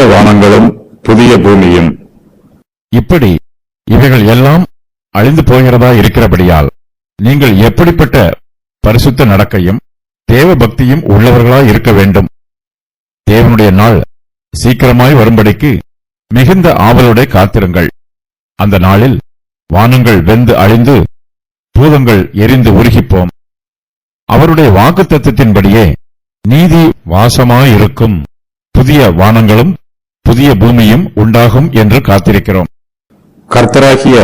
புதிய வானங்களும் புதிய பூமியும். இப்படி இவைகள் எல்லாம் அழிந்து போகிறதா இருக்கிறபடியால் நீங்கள் எப்படிப்பட்ட பரிசுத்த நடக்கையும் தேவ பக்தியும் உள்ளவர்களாய் இருக்க வேண்டும். தேவனுடைய நாள் சீக்கிரமாய் வரும்படிக்கு மிகுந்த ஆவலோட காத்திருங்கள். அந்த நாளில் வானங்கள் வெந்து அழிந்து பூதங்கள் எரிந்து உருகிப்போம். அவருடைய வாக்குத்தத்தத்தின்படியே நீதி வாசமாயிருக்கும் புதிய வானங்களும் புதிய பூமியும் உண்டாகும் என்று காத்திருக்கிறோம். கர்த்தராகிய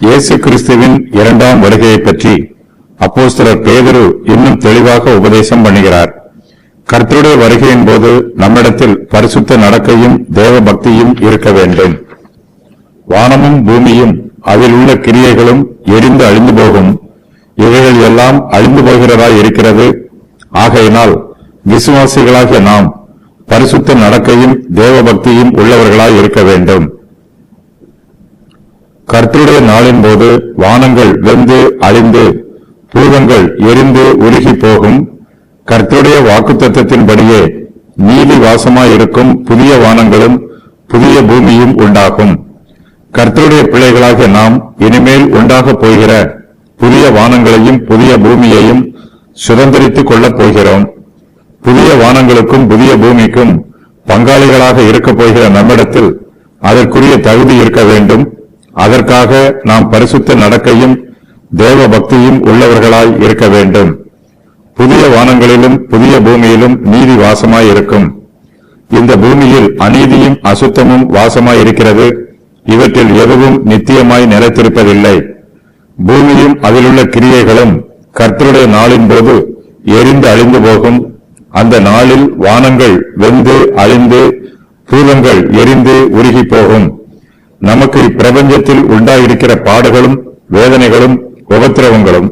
இயேசு கிறிஸ்துவின் இரண்டாம் வருகையை பற்றி அப்போஸ்தலர் பேதுரு இன்னும் தெளிவாக உபதேசம் பண்ணுகிறார். கர்த்தருடைய வருகையின் போது நம்மிடத்தில் பரிசுத்த நடக்கையும் தேவ பக்தியும் இருக்க வேண்டும். வானமும் பூமியும் அதில் உள்ள கிரியைகளும் எரிந்து அழிந்து போகும். இவைகள் எல்லாம் அழிந்து போகிறதாய் இருக்கிறது. ஆகையினால் விசுவாசிகளாகிய நாம் பரிசுத்த நடக்கையும் தேவ பக்தியும் உள்ளவர்களாய் இருக்க வேண்டும். கர்த்தருடைய நாளின் போது வானங்கள் வெந்து அழிந்து பூதங்கள் எரிந்து உருகி போகும். கர்த்தருடைய வாக்குத்தத்தத்தின்படியே நீதி வாசமாயிருக்கும் புதிய வானங்களும் புதிய பூமியும் உண்டாகும். கர்த்தருடைய பிள்ளைகளாகிய நாம் இனிமேல் உண்டாகப் போகிற புதிய வானங்களையும் புதிய பூமியையும் சுதந்திரித்துக் கொள்ளப் போகிறோம். புதிய வானங்களுக்கும் புதிய பூமிக்கும் பங்காளிகளாக இருக்கப் போகிற நம்மிடத்தில் அதற்குரிய தகுதி இருக்க வேண்டும். அதற்காக நாம் பரிசுத்த நடக்கையும் தேவ பக்தியும் உள்ளவர்களாய் இருக்க வேண்டும். புதிய வானங்களிலும் புதிய பூமியிலும் நீதி வாசமாயிருக்கும். இந்த பூமியில் அநீதியும் அசுத்தமும் வாசமாயிருக்கிறது. இவற்றில் எதுவும் நித்தியமாய் நிலைத்திருப்பதில்லை. பூமியும் அதிலுள்ள கிரியைகளும் கர்த்தருடைய நாளின் போது எரிந்து அழிந்து போகும். அந்த நாளில் வானங்கள் வெந்து அழிந்து பூதங்கள் எரிந்து உருகி போகும். நமக்கு இப்பிரபஞ்சத்தில் உண்டாயிருக்கிற பாடுகளும் வேதனைகளும் உபத்திரவங்களும்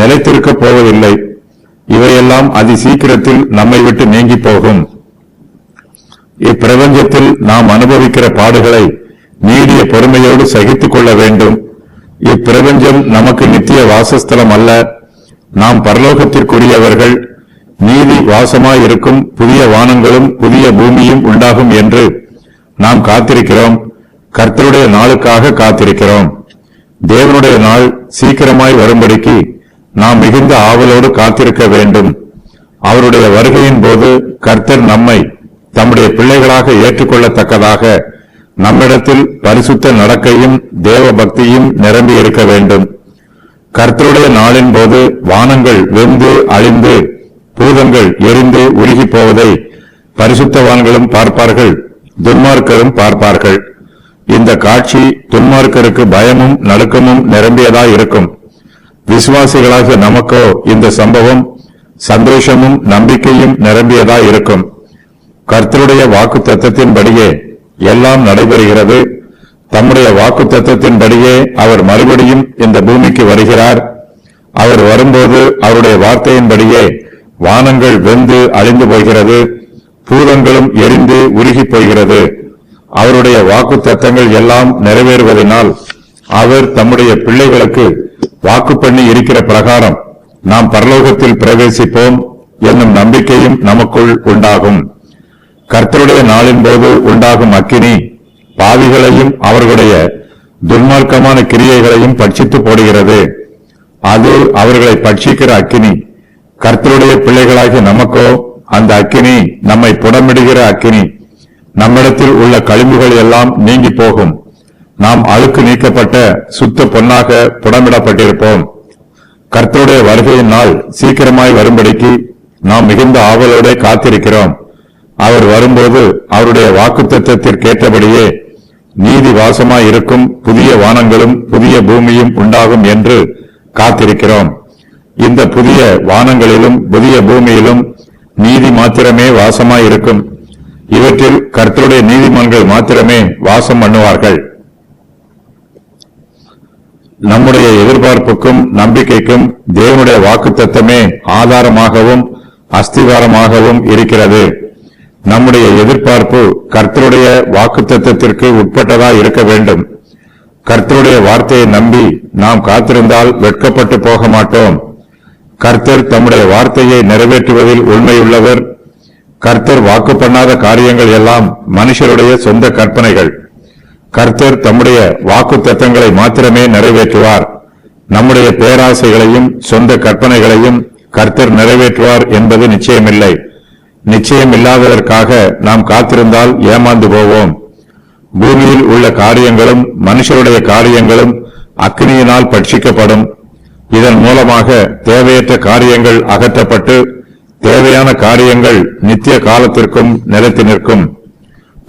நிலைத்திருக்கப் போவதில்லை. இவையெல்லாம் அதி சீக்கிரத்தில் நம்மை விட்டு நீங்கி போகும். இப்பிரபஞ்சத்தில் நாம் அனுபவிக்கிற பாடுகளை நீடிய பொறுமையோடு சகித்துக் கொள்ள வேண்டும். இப்பிரபஞ்சம் நமக்கு நித்திய வாசஸ்தலம் அல்ல. நாம் பரலோகத்திற்குரியவர்கள். நீதி வாசமாயிருக்கும் புதிய வானங்களும் புதிய பூமியும் உண்டாகும் என்று நாம் காத்திருக்கிறோம். கர்த்தருடைய நாளுக்காக காத்திருக்கிறோம். தேவனுடைய நாள் சீக்கிரமாய் வரும்படிக்கு நாம் மிகுந்த ஆவலோடு காத்திருக்க வேண்டும். அவருடைய வருகையின் போது கர்த்தர் நம்மை தம்முடைய பிள்ளைகளாக ஏற்றுக்கொள்ளத்தக்கதாக நம்மிடத்தில் பரிசுத்த நடக்கையும் தேவ பக்தியும் நிரம்பி இருக்க வேண்டும். கர்த்தருடைய நாளின் போது வானங்கள் வெந்து அழிந்து பூதங்கள் எரிந்து உருகி போவதை பரிசுத்தவான்களும் பார்ப்பார்கள், துன்மார்க்கரும் பார்ப்பார்கள். இந்த காட்சி துன்மார்க்கருக்கு பயமும் நடுக்கமும் நிரம்பியதாய் இருக்கும். விசுவாசிகளாகிய நமக்கோ இந்த சம்பவம் சந்தோஷமும் நம்பிக்கையும் நிரம்பியதாய் இருக்கும். கர்த்தருடைய வாக்கு தத்தத்தின்படியே எல்லாம் நடைபெறுகிறது. தம்முடைய வாக்கு தத்தத்தின்படியே அவர் மறுபடியும் இந்த பூமிக்கு வருகிறார். அவர் வரும்போது அவருடைய வார்த்தையின்படியே வானங்கள் வெந்து அழிந்து போகிறது, பூதங்களும் எரிந்து உருகி போகிறது. அவருடைய வாக்கு தத்தங்கள் எல்லாம் நிறைவேறுவதனால் அவர் தம்முடைய பிள்ளைகளுக்கு வாக்கு பண்ணி இருக்கிற பிரகாரம் நாம் பரலோகத்தில் பிரவேசிப்போம் என்னும் நம்பிக்கையும் நமக்குள் உண்டாகும். கர்த்தருடைய நாளின் போது உண்டாகும் அக்கினி பாவிகளையும் அவர்களுடைய துன்மார்க்கமான கிரியைகளையும் பட்சித்து போடுகிறது. அது அவர்களை பட்சிக்கிற அக்கினி. கர்த்தருடைய பிள்ளைகளாகிய நமக்கோ அந்த அக்கினி நம்மை புடமிடுகிற அக்கினி. நம்மிடத்தில் உள்ள களிம்புகள் எல்லாம் நீங்கி போகும். நாம் அழுக்கு நீக்கப்பட்ட சுத்த பொன்னாக புடமிடப்பட்டிருப்போம். கர்த்தருடைய வருகையின் நாள் சீக்கிரமாய் வரும்படிக்கு நாம் மிகுந்த ஆவலோட காத்திருக்கிறோம். அவர் வரும்போது அவருடைய வாக்குத்தத்தத்திற்கேற்றபடியே நீதி வாசமாய் இருக்கும் புதிய வானங்களும் புதிய பூமியும் உண்டாகும் என்று காத்திருக்கிறோம். இந்த புதிய வானங்களிலும் புதிய பூமியிலும் நீதி மாத்திரமே வாசமாய் இருக்கும். இவற்றில் கர்த்தருடைய நீதிமான்கள் மாத்திரமே வாசம் பண்ணுவார்கள். நம்முடைய எதிர்பார்ப்புக்கும் நம்பிக்கைக்கும் தேவனுடைய வாக்குத்தத்தமே ஆதாரமாகவும் அஸ்திவாரமாகவும் இருக்கிறது. நம்முடைய எதிர்பார்ப்பு கர்த்தருடைய வாக்குத்தத்தத்திற்கு உட்பட்டதா இருக்க வேண்டும். கர்த்தருடைய வார்த்தையை நம்பி நாம் காத்திருந்தால் வெட்கப்பட்டு போக மாட்டோம். கர்த்தர் தம்முடைய வார்த்தையை நிறைவேற்றுவதில் உண்மையுள்ளவர். கர்த்தர் வாக்கு பண்ணாத காரியங்கள் எல்லாம் மனுஷருடைய சொந்த கற்பனைகள். கர்த்தர் தம்முடைய வாக்கு தத்தங்களை மாத்திரமே நிறைவேற்றுவார். நம்முடைய பேராசைகளையும் சொந்த கற்பனைகளையும் கர்த்தர் நிறைவேற்றுவார் என்பது நிச்சயமில்லை. நிச்சயம் இல்லாததற்காக நாம் காத்திருந்தால் ஏமாந்து போவோம். பூமியில் உள்ள காரியங்களும் மனுஷருடைய காரியங்களும் அக்கினியினால் பட்சிக்கப்படும். இதன் மூலமாக தேவையற்ற காரியங்கள் அகற்றப்பட்டு தேவையான காரியங்கள் நித்திய காலத்திற்கும் நிலைத்து நிற்கும்.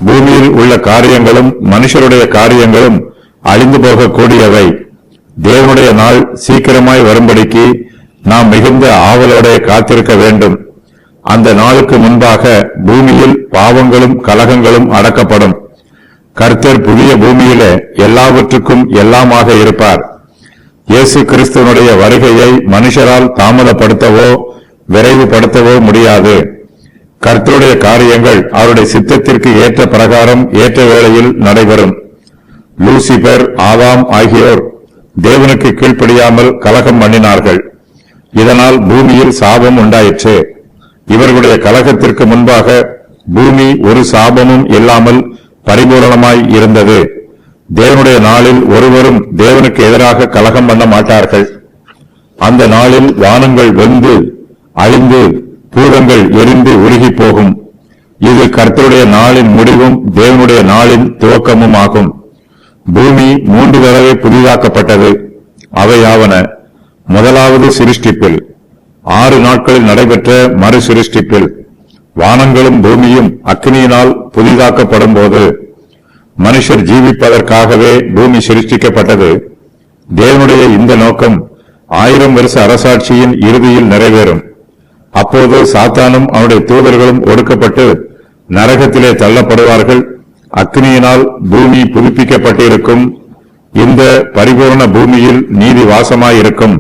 பூமியில் உள்ள காரியங்களும் மனுஷருடைய காரியங்களும் அழிந்து போகக்கூடியவை. தேவனுடைய நாள் சீக்கிரமாய் வரும்படிக்கு நாம் மிகுந்த ஆவலோட காத்திருக்க வேண்டும். அந்த நாளுக்கு முன்பாக பூமியில் பாவங்களும் கலகங்களும் அடக்கப்படும். கர்த்தர் புதிய பூமியிலே எல்லாவற்றுக்கும் எல்லாமாக இருப்பார். இயேசு கிறிஸ்துவனுடைய வருகையை மனுஷரால் தாமதப்படுத்தவோ விரைவுபடுத்தவோ முடியாது. கர்த்தருடைய காரியங்கள் அவருடைய சித்தத்திற்கு ஏற்ற பிரகாரம் ஏற்ற வேளையில் நடைபெறும். லூசிபர், ஆதாம் ஆகியோர் தேவனுக்கு கீழ்ப்படியாமல் கலகம் பண்ணினார்கள். இதனால் பூமியில் சாபம் உண்டாயிற்று. இவர்களுடைய கலகத்திற்கு முன்பாக பூமி ஒரு சாபமும் இல்லாமல் பரிபூரணமாய் இருந்தது. தேவனுடைய நாளில் ஒருவரும் தேவனுக்கு எதிராக கலகம் பண்ண மாட்டார்கள். அந்த நாளில் வானங்கள் வெந்து அழிந்து பூதங்கள் எரிந்து உருகி போகும். இது கர்த்தருடைய நாளின் முடிவும் தேவனுடைய நாளின் துவக்கமும் ஆகும். பூமி 3 தடவை புதிதாக்கப்பட்டது. அவையாவன: முதலாவது சிருஷ்டிப்பில், 6 நாட்களில் நடைபெற்ற மறு சிருஷ்டிப்பில், வானங்களும் பூமியும் அக்கினியினால் புதிதாக்கப்படும் போது, மனுஷர் ஜீவிப்பதற்காகவே பூமி சிருஷ்டிக்கப்பட்டது. தேவனுடைய இந்த நோக்கம் 1000 வருஷ அரசாட்சியின் இறுதியில் நிறைவேறும். அப்போது சாத்தானும் அவனுடைய தூதர்களும் ஒடுக்கப்பட்டு நரகத்திலே தள்ளப்படுவார்கள். அக்கினியினால் பூமி புதுப்பிக்கப்பட்டிருக்கும். இந்த பரிபூர்ண பூமியில் நீதி வாசமாயிருக்கும்.